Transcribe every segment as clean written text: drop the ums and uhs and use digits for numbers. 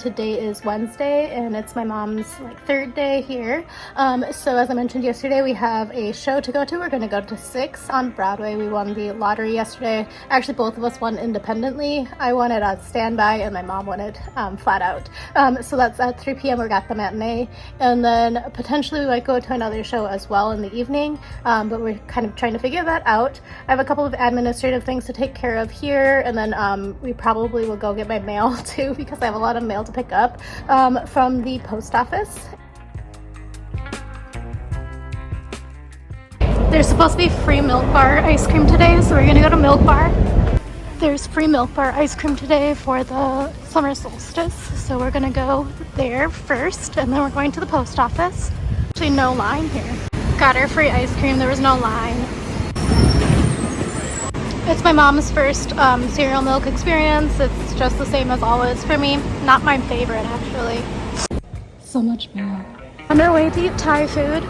Today is Wednesday and it's my mom's third day here. So as I mentioned yesterday, we have a show to go to. We're going to go to 6 on Broadway. We won the lottery yesterday. Actually, both of us won independently. I won it on standby and my mom won it flat out. So that's at 3 p.m. we got the matinee, and then potentially we might go to another show as well in the evening, but we're kind of trying to figure that out. I have a couple of administrative things to take care of here, and then we probably will go get my mail too, because I have a lot of mail to pick up from the post office. There's supposed to be free Milk Bar ice cream today, so we're gonna go to Milk Bar. There's free Milk Bar ice cream today for the summer solstice, so we're gonna go there first, and then we're going to the post office. Actually, no line here. Got our free ice cream, there was no line. It's my mom's first cereal milk experience. It's just the same as always for me. Not my favorite, actually. So much milk. On our way to eat Thai food.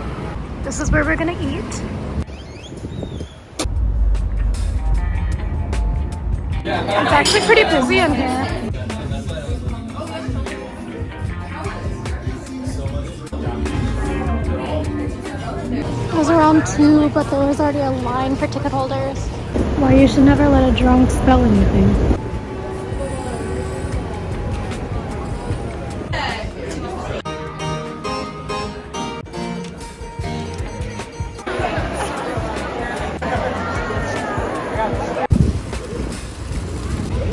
This is where we're gonna eat. It's actually pretty busy in here. It was around 2, but there was already a line for ticket holders. Why you should never let a drunk spell anything.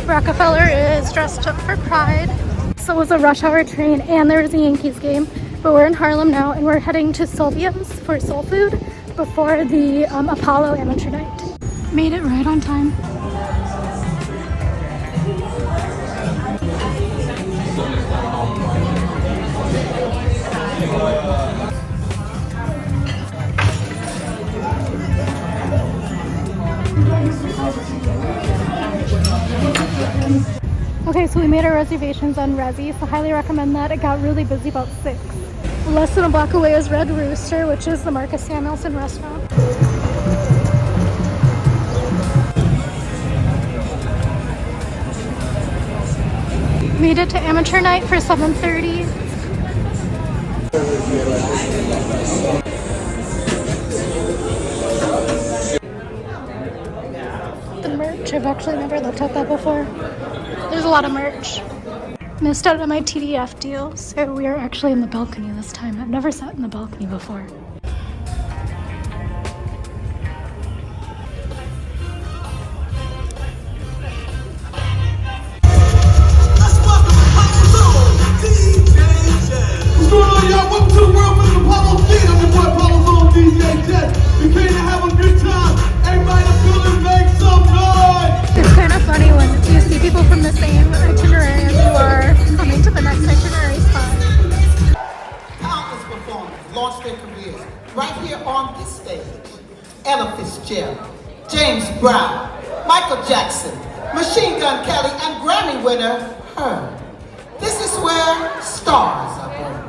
Rockefeller is dressed up for Pride. So it was a rush hour train and there was a Yankees game. But we're in Harlem now and we're heading to Sylvia's for soul food before the Apollo amateur night. Made it right on time. Okay, so we made our reservations on Resi, so highly recommend that. It got really busy about 6. Less than a block away is Red Rooster, which is the Marcus Samuelson restaurant. Made it to amateur night for 7:30. The merch, I've actually never looked at that before. There's a lot of merch. Missed out on my TDF deal, so we are actually in the balcony this time. I've never sat in the balcony before. It's kind of funny when you see people from the same itinerary as you are coming to the next itinerary spot. Countless performers launched their careers right here on this stage. Ella Fitzgerald, James Brown, Michael Jackson, Machine Gun Kelly, and Grammy winner her. This is where stars are born.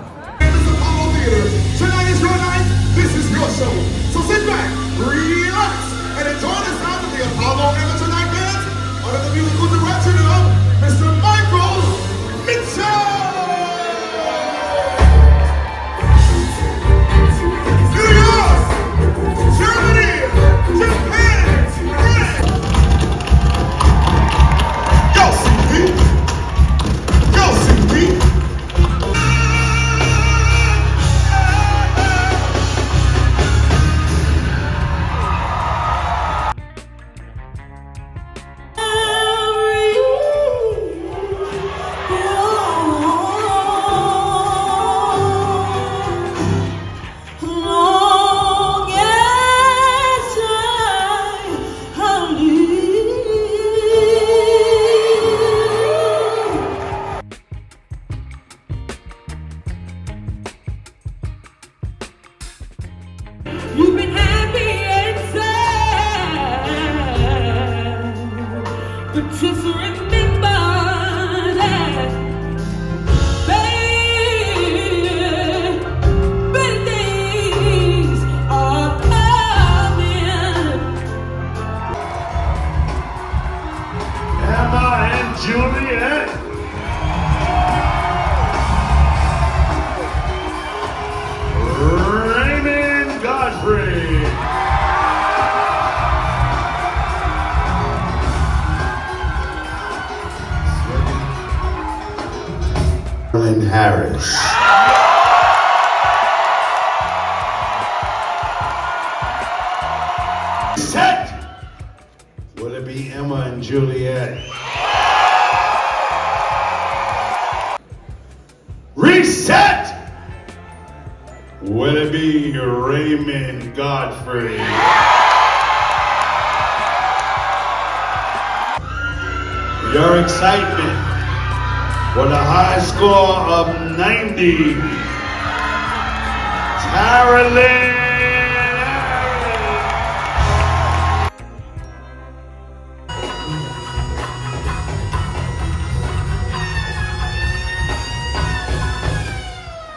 Tonight is your night, this is your show. So sit back, relax, and enjoy the sound of the Apollo Amateur Night Band under the musical direction of Mr. Michael Mitchell! New York, Germany, Japan, France! Yo, CP! Harris. Set! Will it be Emma and Juliet? Reset! Will it be Raymond Godfrey? Your excitement with a high score of 90. Tara Lynn.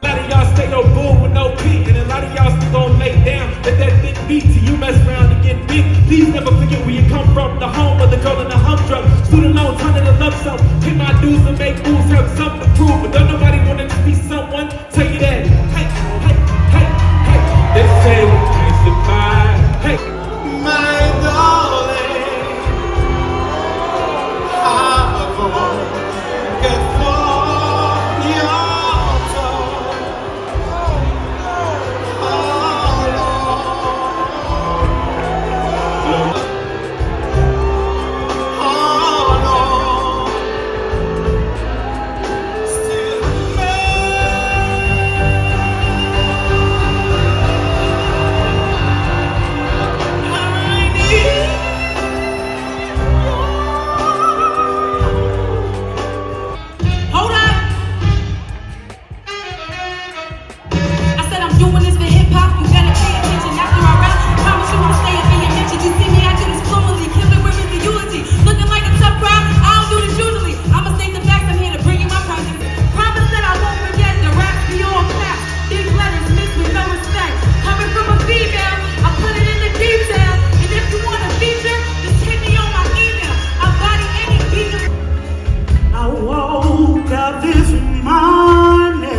A lot of y'all stay no bull with no peak, and a lot of y'all still gon' lay down. Let that thick beat till you mess around and get big. Please never forget where you come from, the home of the girl in the humdrum. Student loans, hundred to love some. Pay my dues and make moves, have something to prove. But don't nobody wanna just be someone, tell you that. Hey, hey, hey, hey. They say we can't survive. Hey, My darling, I'm gonna get for your door. Hold up! I said I'm doing this for hip hop. You better pay attention after I rap. Promise you I'll stay up in your mention. You see me, I do this fluently. Kill it with the eulogy. Looking like a tough crowd. I don't do this usually. I'ma state the facts. I'm here to bring you my presence. Promise that I won't forget the raps be all facts. Big letters mixed with no respect. Coming from a female, I put it in the detail. And if you want a feature, just hit me on my email. I'll body any beat. I woke up this morning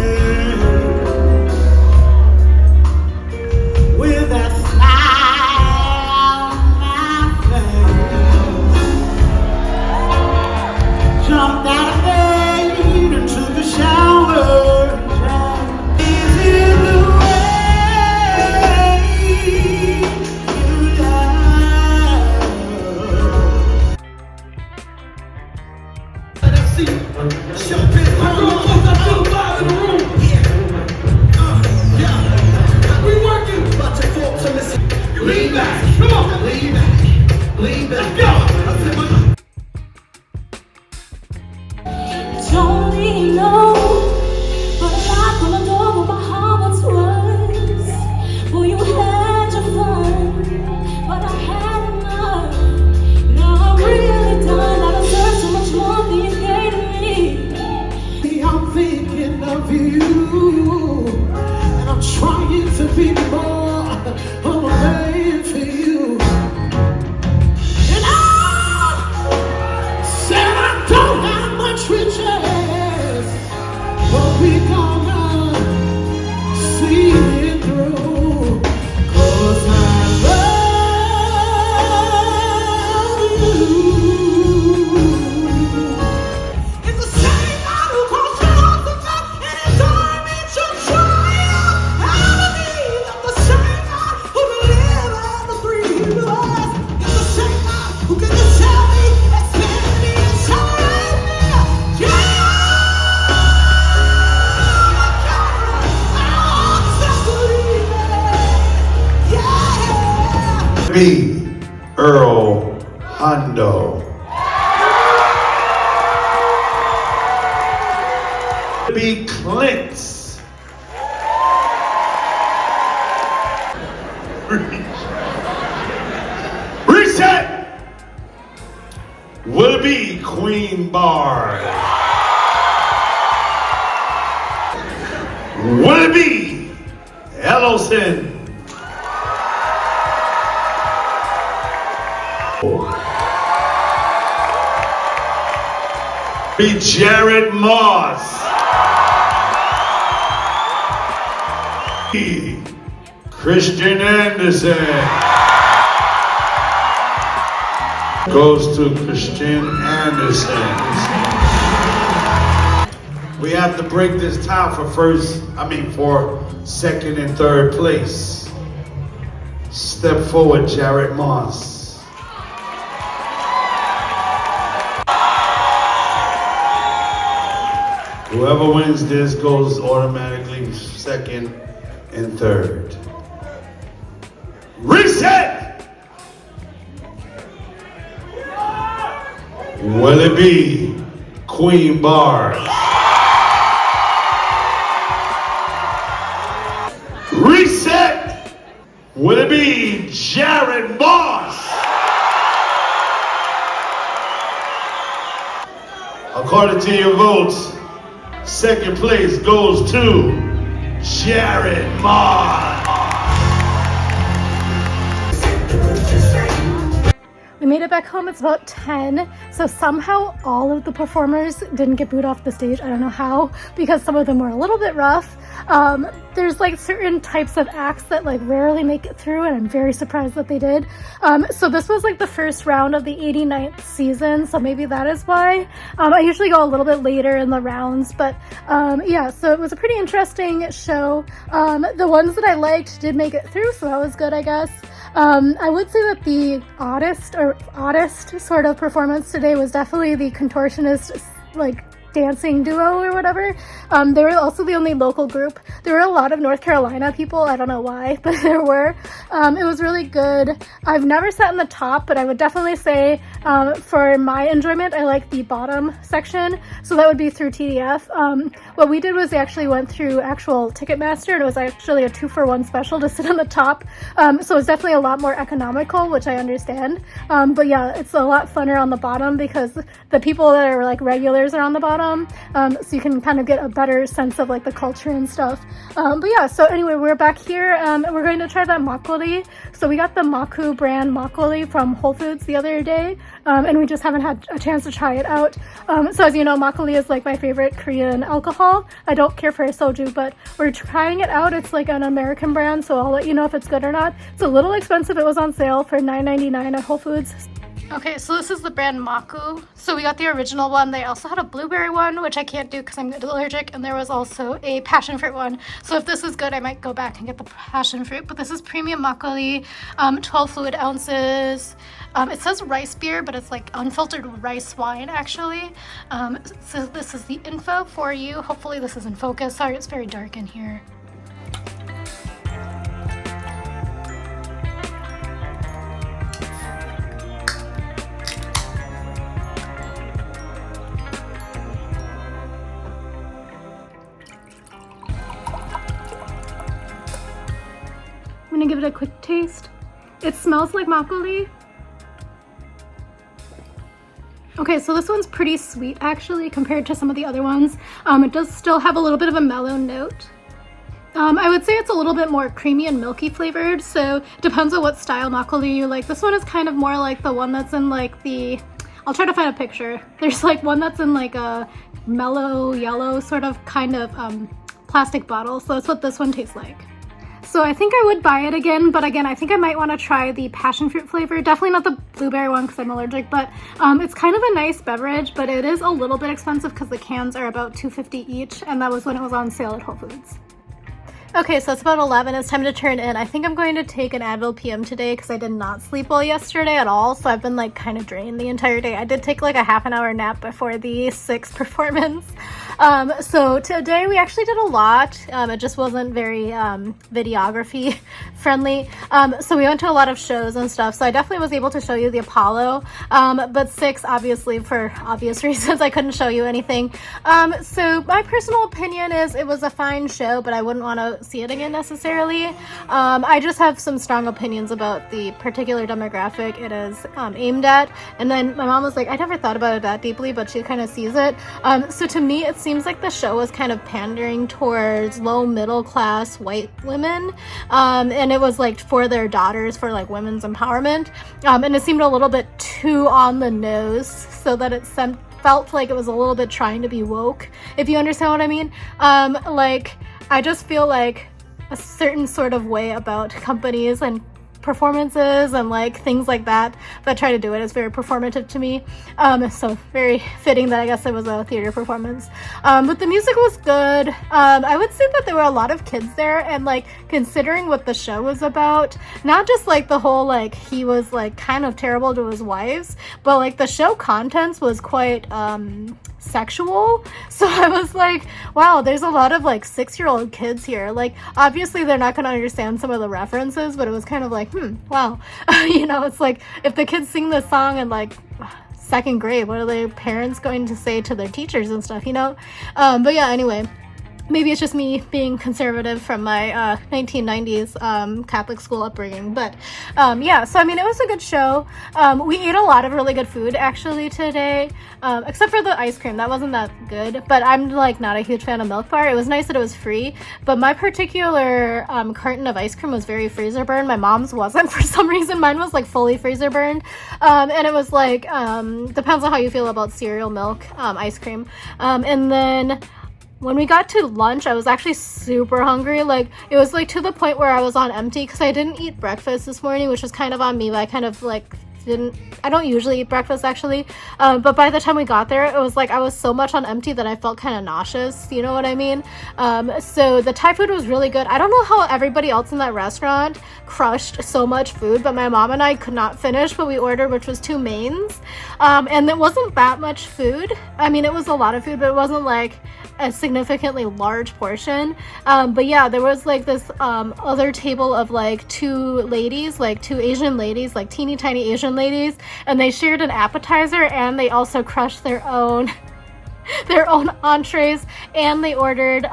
with a smile on my face. Jumped out of bed and took a shower. Is it the way you love? Lean back, come on, lean back, lean back. Let's go. Don't really know, but a knock on the door where my heart once was. Well, you had your fun, but I had enough. Now I'm really done. I deserve so much more than you gave to me. I'm thinking of you, and I'm trying to be more of a man for you. And I said I don't have much riches, but we gonna see it through. 'Cause I love you. It's the same God who calls you off the back and it's time it's your trial. I believe I'm the same God who delivered the three Hebrews. It's the same God who can just tell me and send me and save me. Yeah! I'm just believing. Yeah! B. Earl Hondo. B. Clint's. Reset! Will it be Queen Bar? Will it be Ellison? Be Jared Moss. B. Christian Anderson. Goes to Christian Anderson. We have to break this tie for for second and third place. Step forward, Jared Moss. Whoever wins this goes automatically second and third. Reset! Will it be Queen Bars? Reset! Will it be Jared Moss? According to your votes, second place goes to Jared Moss. We made it back home. It's about 10. So somehow all of the performers didn't get booed off the stage. I don't know how, because some of them were a little bit rough. There's like certain types of acts that like rarely make it through, and I'm very surprised that they did. So this was like the first round of the 89th season, so maybe that is why. I usually go a little bit later in the rounds, but yeah, so it was a pretty interesting show. The ones that I liked did make it through, so that was good, I guess. I would say that the oddest sort of performance today was definitely the contortionist, like, dancing duo or whatever. They were also the only local group. There were a lot of North Carolina people. I don't know why, but there were. It was really good. I've never sat in the top, but I would definitely say for my enjoyment, I like the bottom section. So that would be through TDF. What we did was we actually went through actual Ticketmaster, and it was actually a 2-for-1 special to sit on the top. So it's definitely a lot more economical, which I understand. But yeah, it's a lot funner on the bottom because the people that are like regulars are on the bottom. So you can kind of get a better sense of like the culture and stuff. But yeah, so anyway, we're back here. We're going to try that makgeolli. So we got the Makku brand makgeolli from Whole Foods the other day, and we just haven't had a chance to try it out. So as you know, makgeolli is like my favorite Korean alcohol. I don't care for soju, but we're trying it out. It's like an American brand, so I'll let you know if it's good or not. It's a little expensive. It was on sale for $9.99 at Whole Foods. Okay, so this is the brand Makku. So we got the original one. They also had a blueberry one, which I can't do because I'm allergic, and there was also a passion fruit one. So if this is good, I might go back and get the passion fruit. But this is premium makgeolli, 12 fluid ounces. It says rice beer, but it's like unfiltered rice wine, actually. So this is the info for you. Hopefully this is in focus. Sorry, it's very dark in here. I'm gonna give it a quick taste. It smells like makgeolli. Okay, so this one's pretty sweet actually compared to some of the other ones. It does still have a little bit of a mellow note. I would say it's a little bit more creamy and milky flavored, so it depends on what style makgeolli you like. This one is kind of more like the one that's in like the, I'll try to find a picture. There's like one that's in like a mellow yellow sort of kind of plastic bottle, so that's what this one tastes like. So I think I would buy it again, but again, I think I might want to try the passion fruit flavor. Definitely not the blueberry one because I'm allergic, but it's kind of a nice beverage, but it is a little bit expensive because the cans are about $2.50 each, and that was when it was on sale at Whole Foods. Okay, so it's about 11. It's time to turn in. I think I'm going to take an Advil PM today because I did not sleep well yesterday at all, so I've been like kind of drained the entire day. I did take like a half-an-hour nap before the 6 performance. So today we actually did a lot. It just wasn't very videography friendly. So we went to a lot of shows and stuff, so I definitely was able to show you the Apollo, but 6, obviously, for obvious reasons, I couldn't show you anything. So my personal opinion is it was a fine show, but I wouldn't want to see it again necessarily. I just have some strong opinions about the particular demographic it is aimed at, and then my mom was like, I never thought about it that deeply, but she kind of sees it. So to me, it seems like the show was kind of pandering towards low middle class white women, and it was like for their daughters, for like women's empowerment, and it seemed a little bit too on the nose, so that it felt like it was a little bit trying to be woke, if you understand what I mean. Like, I just feel like a certain sort of way about companies and performances and like things like that try to do it. It's very performative to me. So very fitting that I guess it was a theater performance. But the music was good. I would say that there were a lot of kids there, and like considering what the show was about, not just like the whole like he was like kind of terrible to his wives, but like the show contents was quite sexual. So I was like, wow, there's a lot of like 6-year-old kids here. Like obviously they're not going to understand some of the references, but it was kind of like, wow. You know, it's like if the kids sing this song in like 2nd grade, what are their parents going to say to their teachers and stuff, you know? But yeah, anyway, maybe it's just me being conservative from my 1990s Catholic school upbringing. But yeah, so I mean, it was a good show. We ate a lot of really good food actually today, except for the ice cream. That wasn't that good, but I'm like not a huge fan of Milk Bar. It was nice that it was free, but my particular carton of ice cream was very freezer burned. My mom's wasn't for some reason. Mine was like fully freezer burned, and it was like depends on how you feel about cereal milk ice cream. And then when we got to lunch, I was actually super hungry. Like, it was like to the point where I was on empty because I didn't eat breakfast this morning, which was kind of on me, but I kind of like I don't usually eat breakfast actually, but by the time we got there, it was like I was so much on empty that I felt kind of nauseous, you know what I mean? So the Thai food was really good. I don't know how everybody else in that restaurant crushed so much food, but my mom and I could not finish what we ordered, which was 2 mains, and it wasn't that much food. I mean, it was a lot of food, but it wasn't like a significantly large portion. But yeah, there was like this other table of like 2 ladies, like 2 Asian ladies, like teeny tiny Asian ladies, and they shared an appetizer, and they also crushed their own entrees, and they ordered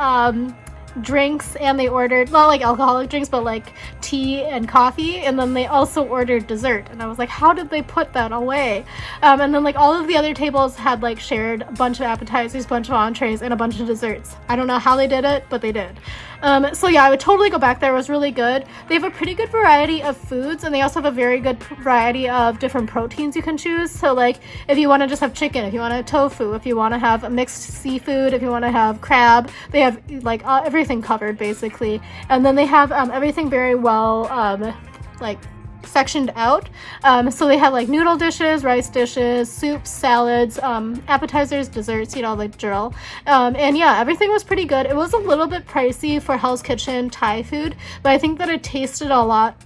drinks, and they ordered not like alcoholic drinks, but like tea and coffee, and then they also ordered dessert. And I was like, how did they put that away? And then like all of the other tables had like shared a bunch of appetizers, bunch of entrees, and a bunch of desserts. I don't know how they did it, but they did. So yeah, I would totally go back there. It was really good. They have a pretty good variety of foods, and they also have a very good variety of different proteins you can choose. So like if you want to just have chicken, if you want to have tofu, if you want to have mixed seafood, if you want to have crab, they have like everything covered basically. And then they have everything very well like sectioned out. So they have like noodle dishes, rice dishes, soups, salads, appetizers, desserts, you know, like drill. And yeah, everything was pretty good. It was a little bit pricey for Hell's Kitchen Thai food, but I think that it tasted a lot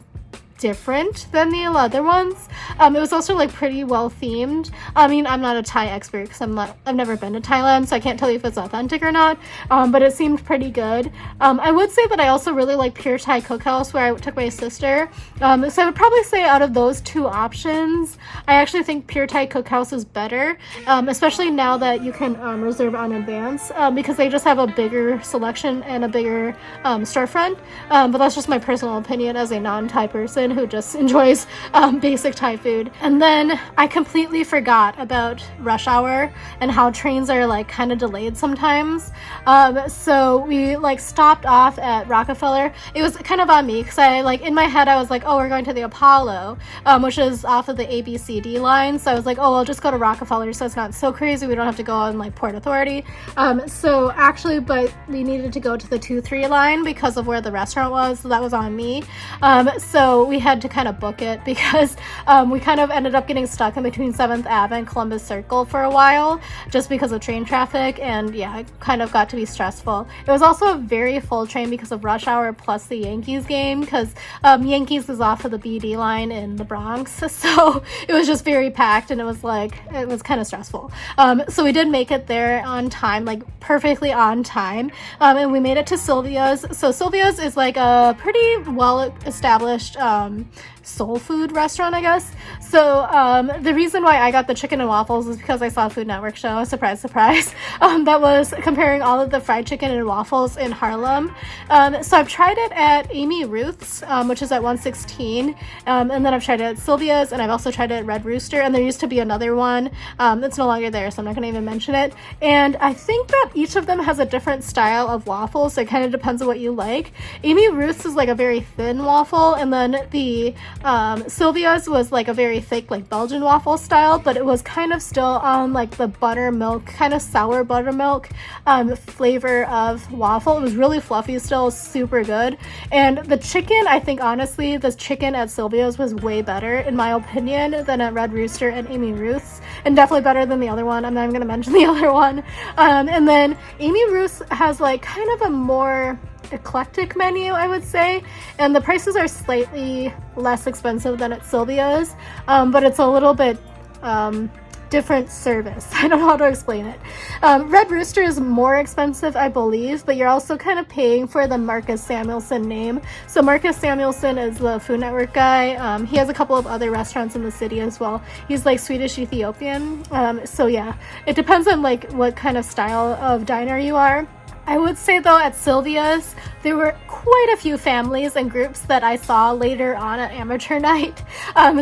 different than the other ones. It was also like pretty well themed. I mean, I'm not a Thai expert because I've never been to Thailand, so I can't tell you if it's authentic or not, but it seemed pretty good. I would say that I also really like Pure Thai Cookhouse, where I took my sister. So I would probably say out of those 2 options, I actually think Pure Thai Cookhouse is better, especially now that you can reserve in advance, because they just have a bigger selection and a bigger storefront. But that's just my personal opinion as a non-Thai person who just enjoys basic Thai food. And then I completely forgot about rush hour and how trains are like kind of delayed sometimes. So we like stopped off at Rockefeller. It was kind of on me because I like in my head I was like, oh, we're going to the Apollo, which is off of the ABCD line. So I was like, oh, I'll just go to Rockefeller so it's not so crazy. We don't have to go on like Port Authority. So actually, but we needed to go to the 2-3 line because of where the restaurant was. So that was on me. So we had to kind of book it because we kind of ended up getting stuck in between 7th Ave and Columbus Circle for a while just because of train traffic, and yeah, it kind of got to be stressful. It was also a very full train because of rush hour plus the Yankees game, because Yankees is off of the BD line in the Bronx, so it was just very packed, and it was kind of stressful. So we did make it there on time, like perfectly on time, and we made it to Sylvia's. So Sylvia's is like a pretty well established soul food restaurant, I guess. So the reason why I got the chicken and waffles is because I saw a Food Network show, surprise, surprise, that was comparing all of the fried chicken and waffles in Harlem. So I've tried it at Amy Ruth's, which is at 116, and then I've tried it at Sylvia's, and I've also tried it at Red Rooster, and there used to be another one that's no longer there, so I'm not going to even mention it. And I think that each of them has a different style of waffle, so it kind of depends on what you like. Amy Ruth's is like a very thin waffle, and then the Sylvia's was like a very thick, like Belgian waffle style, but it was kind of still on like the buttermilk, kind of sour buttermilk flavor of waffle. It was really fluffy still, super good. And the chicken, I think honestly, the chicken at Sylvia's was way better, in my opinion, than at Red Rooster and Amy Ruth's, and definitely better than the other one. I'm not even going to mention the other one. And then Amy Ruth's has like kind of a more eclectic menu, I would say, and the prices are slightly less expensive than at Sylvia's, but it's a little bit different service. I don't know how to explain it. Red Rooster is more expensive, I believe, but you're also kind of paying for the Marcus Samuelsson name. So Marcus Samuelsson is the Food Network guy. He has a couple of other restaurants in the city as well. He's like Swedish Ethiopian. So yeah, it depends on like what kind of style of diner you are. I would say though at Sylvia's there were quite a few families and groups that I saw later on at amateur night.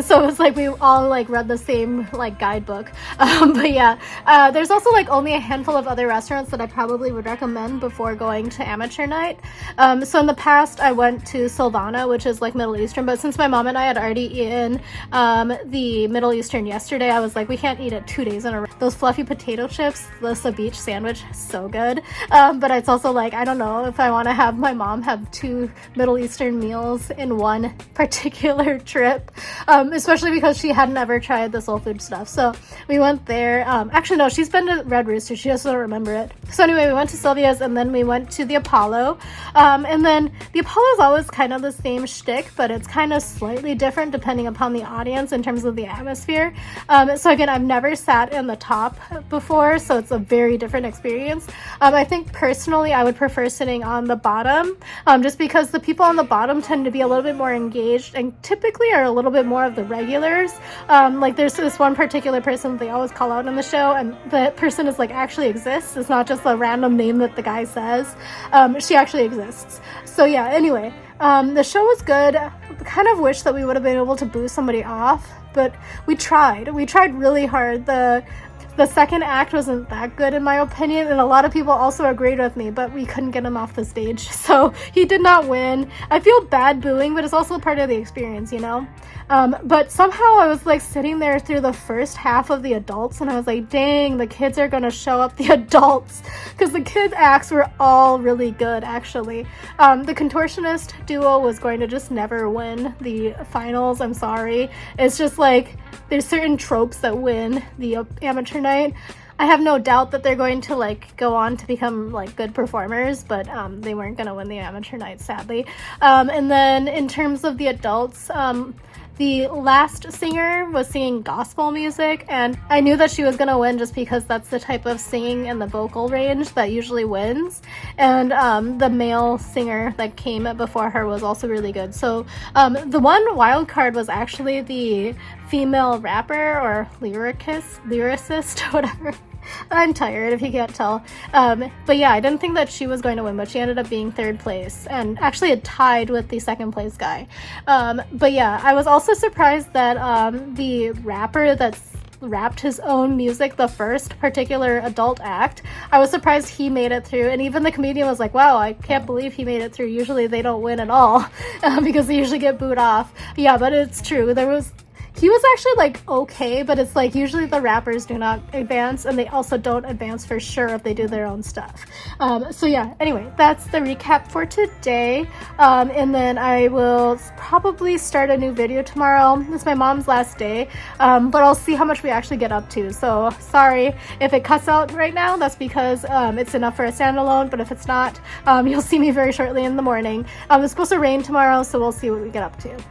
So it was like we all like read the same like guidebook. But yeah, there's also like only a handful of other restaurants that I probably would recommend before going to amateur night. So in the past I went to Silvana, which is like Middle Eastern, but since my mom and I had already eaten the Middle Eastern yesterday, I was like, we can't eat it 2 days in a row. Those fluffy potato chips, the ceviche sandwich, so good. But it's also like, I don't know if I want to have my mom have 2 Middle Eastern meals in one particular trip, especially because she hadn't ever tried the soul food stuff. So we went there. Actually, no, she's been to Red Rooster. She just doesn't remember it. So anyway, we went to Sylvia's and then we went to the Apollo. And then the Apollo is always kind of the same shtick, but it's kind of slightly different depending upon the audience in terms of the atmosphere. So again, I've never sat in the top before, so it's a very different experience. I think personally, I would prefer sitting on the bottom, just because the people on the bottom tend to be a little bit more engaged and typically are a little bit more of the regulars. Like there's this one particular person they always call out in the show, and the person is like actually exists. It's not just a random name that the guy says. She actually exists. So yeah, anyway, the show was good. I kind of wish that we would have been able to boo somebody off, but we tried really hard. The second act wasn't that good in my opinion, and a lot of people also agreed with me, but we couldn't get him off the stage, so he did not win. I feel bad booing, but it's also part of the experience, you know? But somehow I was like sitting there through the first half of the adults, and I was like, dang, the kids are gonna show up the adults, because the kids acts were all really good, actually. The contortionist duo was going to just never win the finals, I'm sorry. It's just like, there's certain tropes that win the amateur night. I have no doubt that they're going to like go on to become like good performers, but they weren't going to win the amateur night, sadly. And then in terms of the adults, the last singer was singing gospel music, and I knew that she was going to win just because that's the type of singing and the vocal range that usually wins. And the male singer that came before her was also really good. So the one wild card was actually the female rapper or lyricist, whatever. I'm tired if you can't tell. But yeah, I didn't think that she was going to win, but she ended up being 3rd place and actually had tied with the 2nd place guy. But yeah, I was also surprised that the rapper that's rapped his own music, the first particular adult act, I was surprised he made it through, and even the comedian was like, wow, I can't believe he made it through. Usually they don't win at all because they usually get booed off. Yeah, but it's true. He was actually like okay, but it's like usually the rappers do not advance, and they also don't advance for sure if they do their own stuff. So yeah, anyway, that's the recap for today. And then I will probably start a new video tomorrow. It's my mom's last day, but I'll see how much we actually get up to. So sorry if it cuts out right now. That's because it's enough for a standalone, but if it's not, you'll see me very shortly in the morning. It's supposed to rain tomorrow, so we'll see what we get up to.